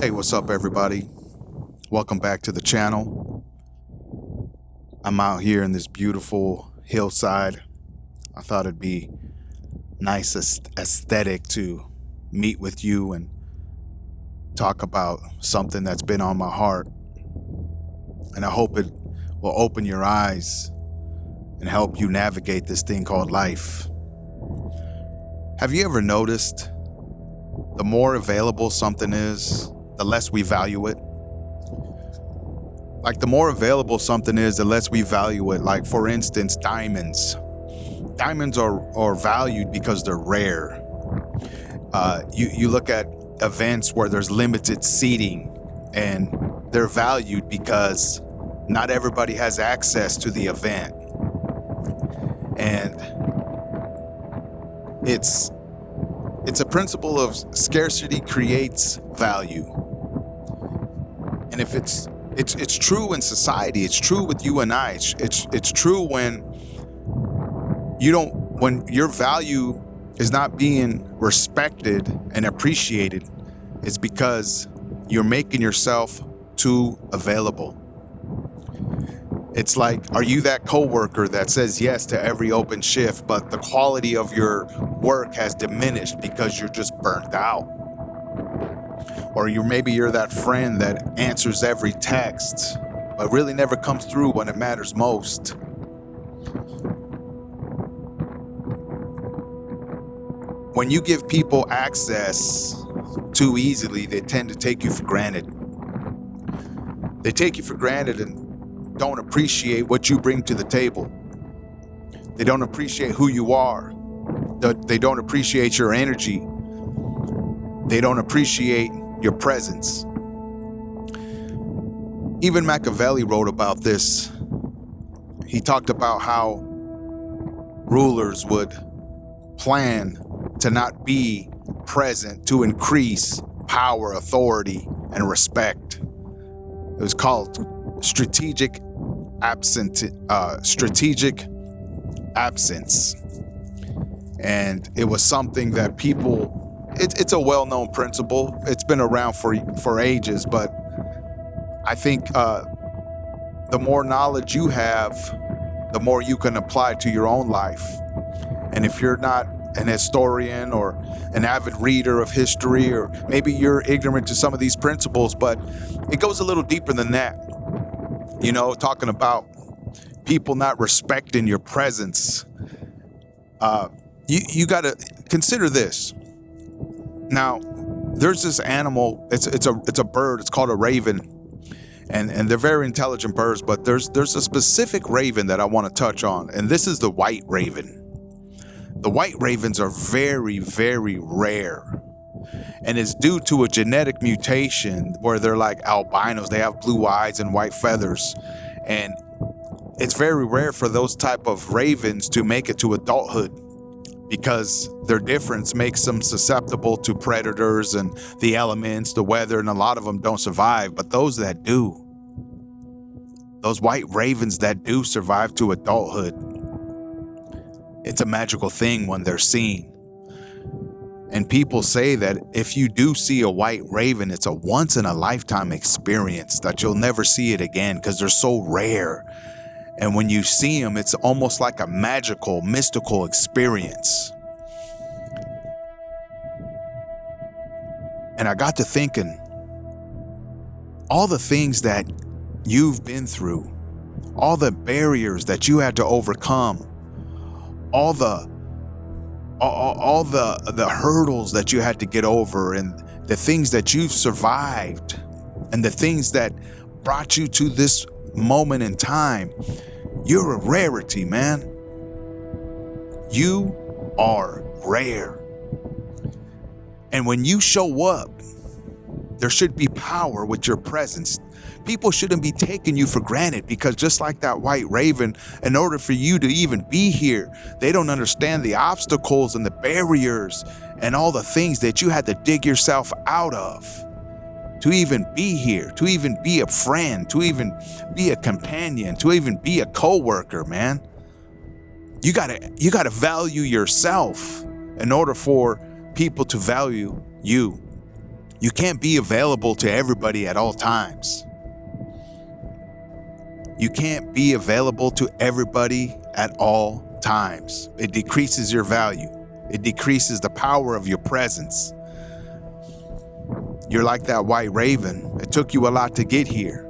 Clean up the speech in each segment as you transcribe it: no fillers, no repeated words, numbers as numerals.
Hey, what's up, everybody? Welcome back to the channel. I'm out here in this beautiful hillside. I thought it'd be nice aesthetic to meet with you and talk about something that's been on my heart. And I hope it will open your eyes and help you navigate this thing called life. Have you ever noticed the more available something is, the less we value it? Like, the more available something is, the less we value it. Like, for instance, diamonds. Diamonds are valued because they're rare. You look at events where there's limited seating, and they're valued because not everybody has access to the event. And it's a principle of scarcity creates value. And if it's true in society, it's true with you and I. It's true when your value is not being respected and appreciated. It's because you're making yourself too available. It's like, are you that coworker that says yes to every open shift, but the quality of your work has diminished because you're just burnt out? Or maybe you're that friend that answers every text, but really never comes through when it matters most. When you give people access too easily, they tend to take you for granted. They take you for granted and don't appreciate what you bring to the table. They don't appreciate who you are. They don't appreciate your energy. They don't appreciate your presence. Even Machiavelli wrote about this. He talked about how rulers would plan to not be present to increase power, authority, and respect. It was called strategic absence. And it was something that people, it's a well-known principle. It's been around for ages, but I think the more knowledge you have, the more you can apply to your own life. And if you're not an historian or an avid reader of history, or maybe you're ignorant to some of these principles, but it goes a little deeper than that. You know, talking about people not respecting your presence. You got to consider this. Now, there's this animal. It's a bird. It's called a raven, and they're very intelligent birds. But there's a specific raven that I want to touch on, and this is the white raven. The white ravens are very, very rare, and it's due to a genetic mutation where they're like albinos. They have blue eyes and white feathers, and it's very rare for those type of ravens to make it to adulthood, because their difference makes them susceptible to predators and the elements, the weather, and a lot of them don't survive. But those that do, those white ravens that do survive to adulthood, it's a magical thing when they're seen. And people say that if you do see a white raven, it's a once in a lifetime experience, that you'll never see it again because they're so rare. And when you see them, it's almost like a magical, mystical experience. And I got to thinking, all the things that you've been through, all the barriers that you had to overcome, all the hurdles that you had to get over, and the things that you've survived, and the things that brought you to this moment in time, you're a rarity, man. You are rare. And when you show up, there should be power with your presence. People shouldn't be taking you for granted, because just like that white raven, in order for you to even be here, they don't understand the obstacles and the barriers and all the things that you had to dig yourself out of to even be here, to even be a friend, to even be a companion, to even be a coworker, man. You gotta value yourself in order for people to value you. You can't be available to everybody at all times. You can't be available to everybody at all times. It decreases your value. It decreases the power of your presence. You're like that white raven. It took you a lot to get here.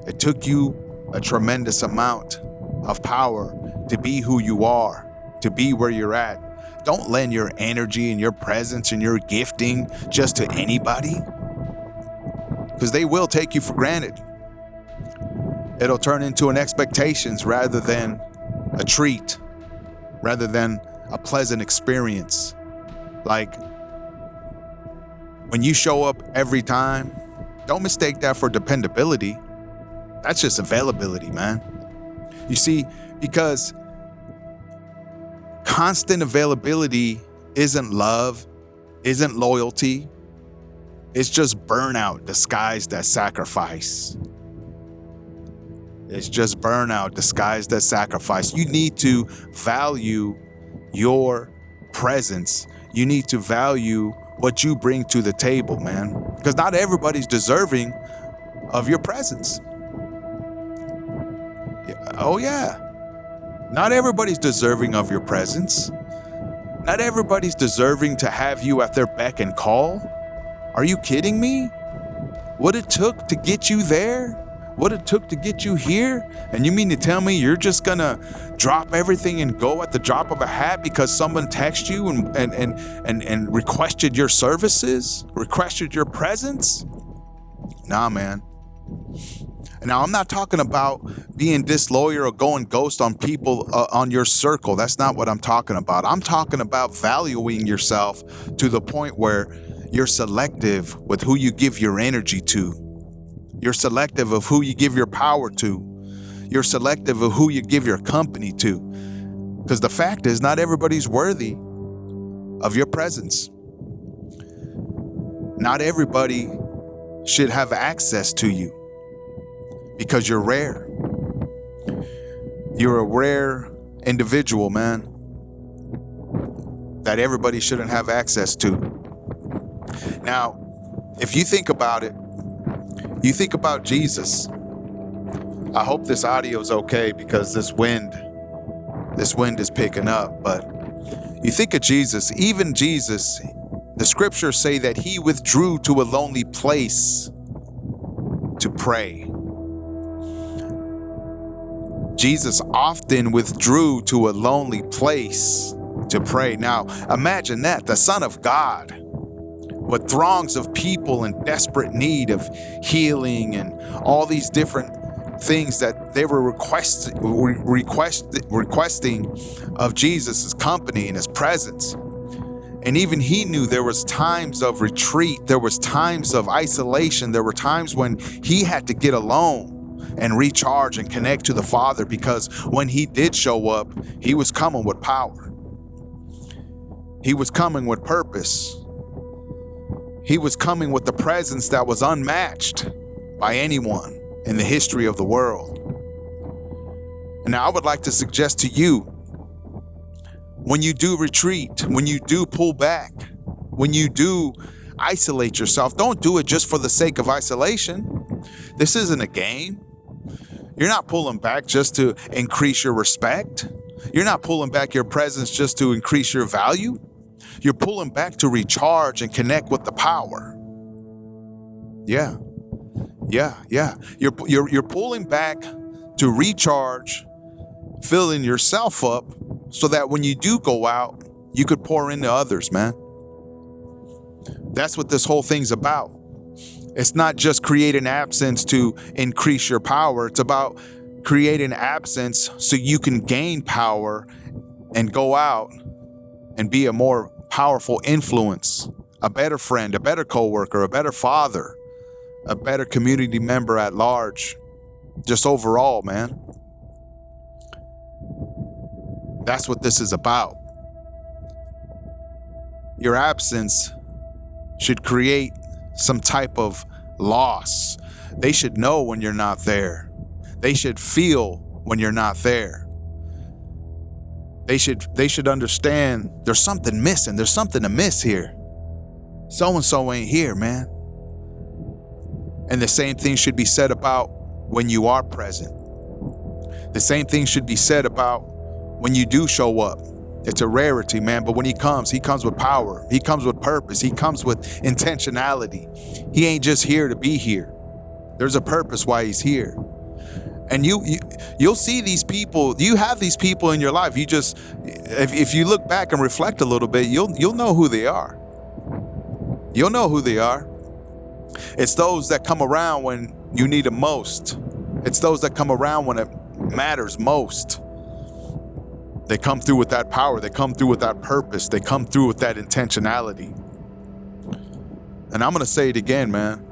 It took you a tremendous amount of power to be who you are, to be where you're at. Don't lend your energy and your presence and your gifting just to anybody, because they will take you for granted. It'll turn into an expectations rather than a treat, rather than a pleasant experience. Like, when you show up every time, don't mistake that for dependability. That's just availability, man. You see, because constant availability isn't love, isn't loyalty. It's just burnout disguised as sacrifice. It's just burnout disguised as sacrifice. You need to value your presence. You need to value what you bring to the table, man. Because not everybody's deserving of your presence. Oh yeah. Not everybody's deserving of your presence. Not everybody's deserving to have you at their beck and call. Are you kidding me? What it took to get you there? What it took to get you here? And you mean to tell me you're just gonna drop everything and go at the drop of a hat because someone texted you and requested your services, requested your presence? Nah, man. Now, I'm not talking about being disloyal or going ghost on people on your circle. That's not what I'm talking about. I'm talking about valuing yourself to the point where you're selective with who you give your energy to. You're selective of who you give your power to. You're selective of who you give your company to. Because the fact is, not everybody's worthy of your presence. Not everybody should have access to you. Because you're rare. You're a rare individual, man, that everybody shouldn't have access to. Now, if you think about it, you think about Jesus. I hope this audio is okay because this wind is picking up. But you think of Jesus, even Jesus, the scriptures say that he withdrew to a lonely place to pray. Jesus often withdrew to a lonely place to pray. Now, imagine that, the Son of God, with throngs of people in desperate need of healing and all these different things that they were requesting of Jesus' company and his presence. And even he knew there was times of retreat, there was times of isolation, there were times when he had to get alone and recharge and connect to the Father, because when he did show up, he was coming with power. He was coming with purpose. He was coming with the presence that was unmatched by anyone in the history of the world. And now I would like to suggest to you, when you do retreat, when you do pull back, when you do isolate yourself, don't do it just for the sake of isolation. This isn't a game. You're not pulling back just to increase your respect. You're not pulling back your presence just to increase your value. You're pulling back to recharge and connect with the power. Yeah. You're pulling back to recharge, filling yourself up so that when you do go out, you could pour into others, man. That's what this whole thing's about. It's not just creating absence to increase your power. It's about creating absence so you can gain power and go out and be a more powerful influence, a better friend, a better coworker, a better father, a better community member at large. Just overall, man. That's what this is about. Your absence should create some type of loss. They should know when you're not there. They should feel when you're not there. They should understand there's something missing. There's something amiss here. So-and-so ain't here, man. And the same thing should be said about when you are present. The same thing should be said about when you do show up. It's a rarity, man, but when he comes with power. He comes with purpose. He comes with intentionality. He ain't just here to be here. There's a purpose why he's here. And you'll see these people. You have these people in your life. You just, if you look back and reflect a little bit, you'll know who they are. You'll know who they are. It's those that come around when you need them most. It's those that come around when it matters most. They come through with that power. They come through with that purpose. They come through with that intentionality. And I'm going to say it again, man.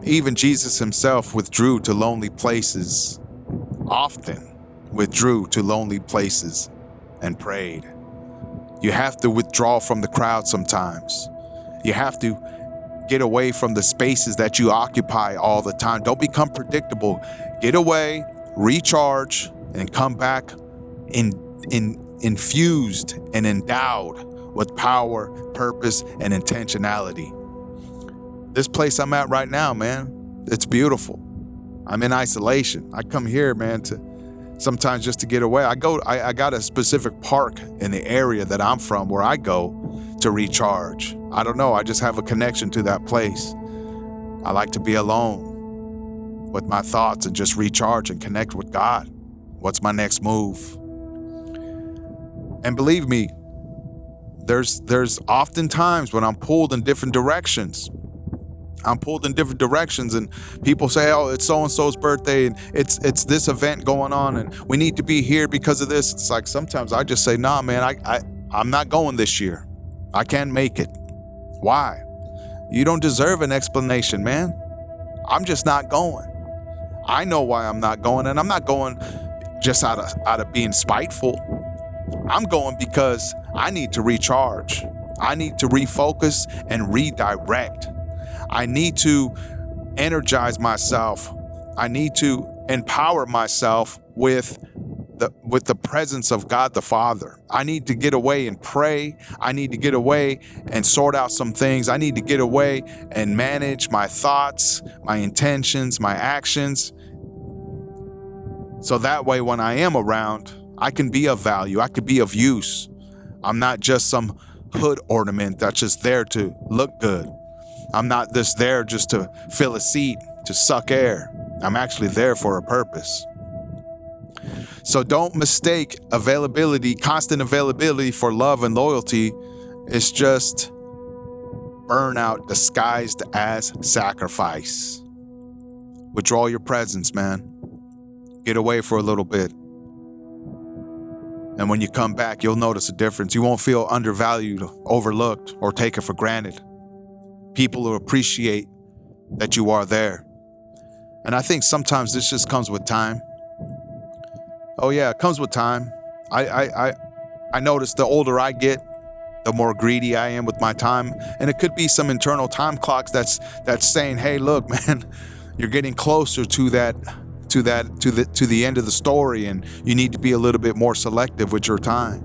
Even Jesus himself withdrew to lonely places, often withdrew to lonely places and prayed. You have to withdraw from the crowd sometimes. You have to get away from the spaces that you occupy all the time. Don't become predictable. Get away, recharge, and come back infused and endowed with power, purpose, and intentionality. This place I'm at right now, man, it's beautiful. I'm in isolation. I come here, man, to sometimes just to get away. I got a specific park in the area that I'm from where I go to recharge. I don't know. I just have a connection to that place. I like to be alone with my thoughts and just recharge and connect with God. What's my next move? And believe me, there's often times when I'm pulled in different directions. And people say, oh, it's so-and-so's birthday and it's this event going on and we need to be here because of this. It's like sometimes I just say, nah, man, I'm not going this year. I can't make it. Why? You don't deserve an explanation, man. I'm just not going. I know why I'm not going, and I'm not going just out of being spiteful. I'm going because I need to recharge. I need to refocus and redirect. I need to energize myself. I need to empower myself with the presence of God the Father. I need to get away and pray. I need to get away and sort out some things. I need to get away and manage my thoughts, my intentions, my actions. So that way when I am around, I can be of value. I could be of use. I'm not just some hood ornament that's just there to look good. I'm not just there just to fill a seat, to suck air. I'm actually there for a purpose. So don't mistake constant availability for love and loyalty. It's just burnout disguised as sacrifice. Withdraw your presence, man. Get away for a little bit. And when you come back, you'll notice a difference. You won't feel undervalued, overlooked, or taken for granted. People will appreciate that you are there. And I think sometimes this just comes with time. Oh yeah, it comes with time. I notice the older I get, the more greedy I am with my time. And it could be some internal time clocks that's saying, hey, look, man, you're getting closer to the end of the story, and you need to be a little bit more selective with your time.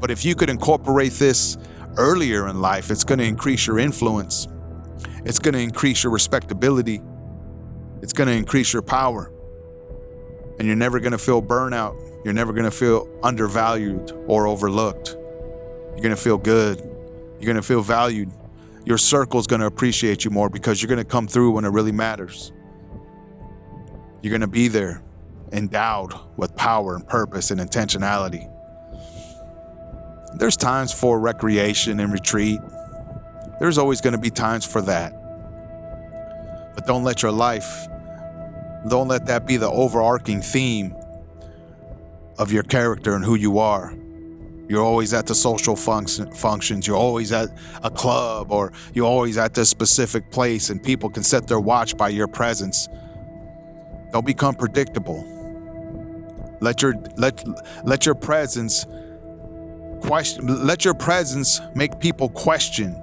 But if you could incorporate this earlier in life, it's going to increase your influence. It's going to increase your respectability. It's going to increase your power. And you're never going to feel burnout. You're never going to feel undervalued or overlooked. You're going to feel good. You're going to feel valued. Your circle's going to appreciate you more because you're going to come through when it really matters. You're going to be there, endowed with power and purpose and intentionality. There's times for recreation and retreat. There's always going to be times for that. But don't let that be the overarching theme of your character and who you are. You're always at the social functions. You're always at a club, or you're always at this specific place, and people can set their watch by your presence. Don't become predictable. Let your presence make people question.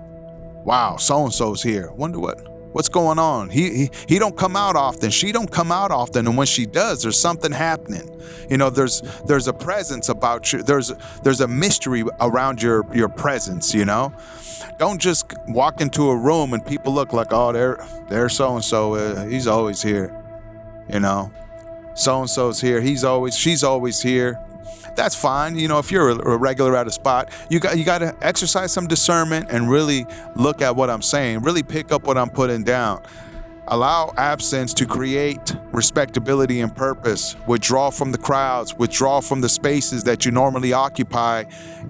Wow, so-and-so's here. Wonder what What's going on? He don't come out often. She don't come out often. And when she does, there's something happening. You know, there's a presence about you. There's a mystery around your presence, you know? Don't just walk into a room and people look like, oh, they're so-and-so. He's always here, you know? So-and-so's here. She's always here. That's fine. You know, if you're a regular at a spot, you got to exercise some discernment and really look at what I'm saying, really pick up what I'm putting down. Allow absence to create respectability and purpose. Withdraw from the crowds, withdraw from the spaces that you normally occupy,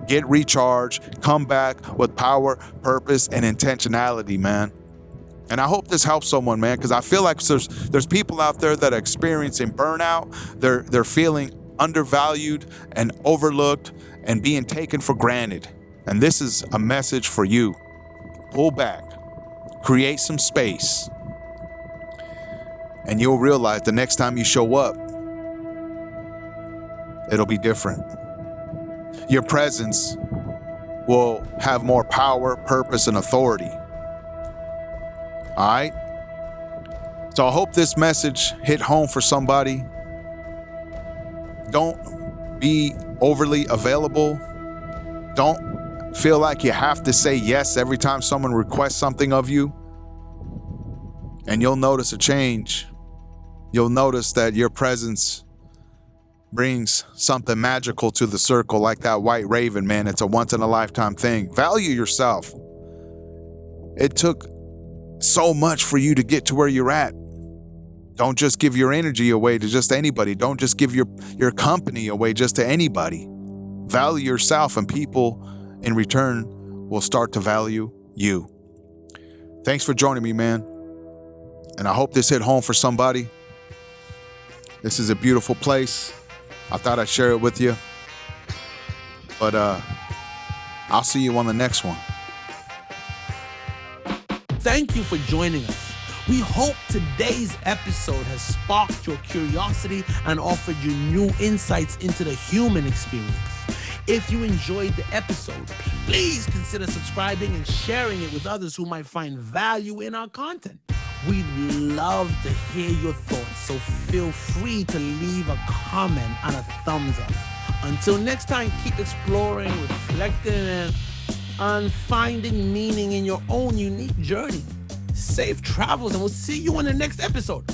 get recharged, come back with power, purpose, and intentionality, man. And I hope this helps someone, man, because I feel like there's people out there that are experiencing burnout. They're feeling undervalued and overlooked and being taken for granted. And this is a message for you. Pull back, create some space, and you'll realize the next time you show up, it'll be different. Your presence will have more power, purpose, and authority. All right? So I hope this message hit home for somebody. Don't be overly available. Don't feel like you have to say yes every time someone requests something of you. And you'll notice a change. You'll notice that your presence brings something magical to the circle, like that white raven, man. It's a once-in-a-lifetime thing. Value yourself. It took so much for you to get to where you're at. Don't just give your energy away to just anybody. Don't just give your company away just to anybody. Value yourself, and people in return will start to value you. Thanks for joining me, man. And I hope this hit home for somebody. This is a beautiful place. I thought I'd share it with you. But I'll see you on the next one. Thank you for joining us. We hope today's episode has sparked your curiosity and offered you new insights into the human experience. If you enjoyed the episode, please consider subscribing and sharing it with others who might find value in our content. We'd love to hear your thoughts, so feel free to leave a comment and a thumbs up. Until next time, keep exploring, reflecting, and finding meaning in your own unique journey. Safe travels, and we'll see you in the next episode.